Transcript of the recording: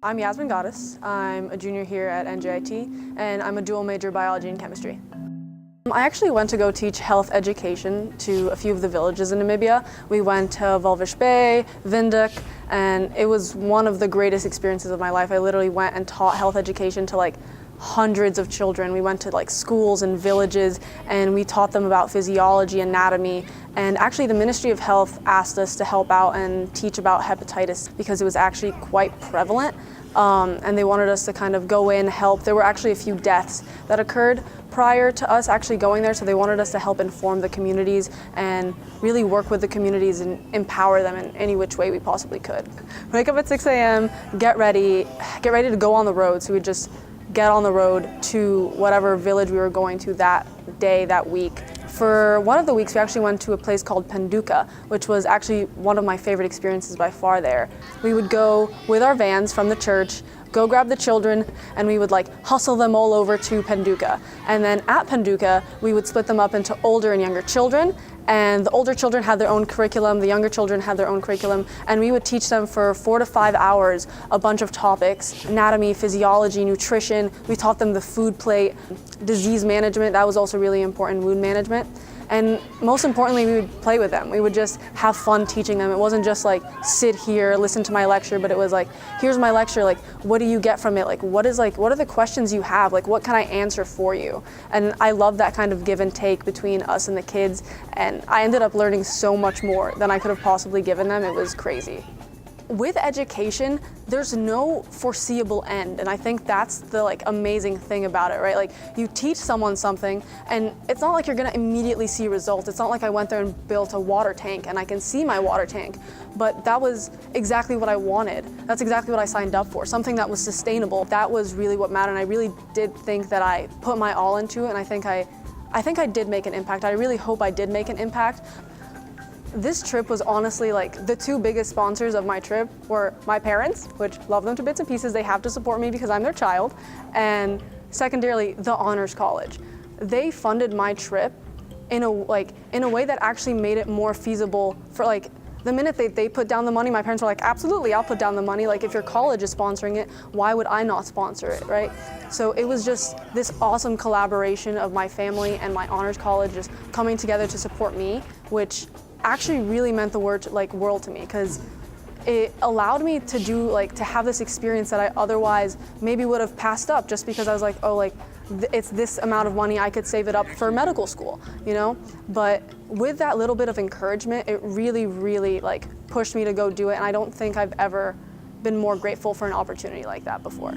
I'm Yasmine I'm a junior here at NJIT, and I'm a dual major biology and chemistry. I actually went to go teach health education to a few of the villages in Namibia. We went to Walvis Bay, Windhoek, and it was one of the greatest experiences of my life. I literally went and taught health education to like hundreds of children. We went to like schools and villages and we taught them about physiology, anatomy, and actually the Ministry of Health asked us to help out and teach about hepatitis because it was actually quite prevalent, and they wanted us to kind of go in, help. There were actually a few deaths that occurred prior to us actually going there, so they wanted us to help inform the communities and really work with the communities and empower them in any which way we possibly could. Wake up at 6 a.m., get ready to go on the road. So we just get on the road to whatever village we were going to that day, that week. For one of the weeks, we actually went to a place called Penduka, which was actually one of my favorite experiences by far there. We would go with our vans from the church, go grab the children, and we would like hustle them all over to Penduka. And then at Penduka, we would split them up into older and younger children. And the older children had their own curriculum, the younger children had their own curriculum, and we would teach them for 4 to 5 hours a bunch of topics: anatomy, physiology, nutrition. We taught them the food plate, disease management, that was also really important, wound management. And most importantly, we would play with them. We would just have fun teaching them. It wasn't just like sit here, listen to my lecture, but it was like, here's my lecture, like what do you get from it? Like what are the questions you have? Like what can I answer for you? And I love that kind of give and take between us and the kids. And I ended up learning so much more than I could have possibly given them. It was crazy. With education, there's no foreseeable end, and I think that's the like amazing thing about it, right? Like you teach someone something, and it's not like you're gonna immediately see results. It's not like I went there and built a water tank and I can see my water tank, but that was exactly what I wanted. That's exactly what I signed up for, something that was sustainable. That was really what mattered, and I really did think that I put my all into it, and I think I did make an impact. I really hope I did make an impact. This trip was honestly like the two biggest sponsors of my trip were my parents, which love them to bits and pieces. They have to support me because I'm their child. And secondarily, the Honors College. They funded my trip in a way that actually made it more feasible for like the minute they put down the money, my parents were like, absolutely, I'll put down the money. Like if your college is sponsoring it, why would I not sponsor it, right? So it was just this awesome collaboration of my family and my Honors College just coming together to support me, which actually really meant the world to me, because it allowed me to have this experience that I otherwise maybe would have passed up just because I was like, oh, like it's this amount of money, I could save it up for medical school, you know? But with that little bit of encouragement, it really, really like pushed me to go do it, and I don't think I've ever been more grateful for an opportunity like that before.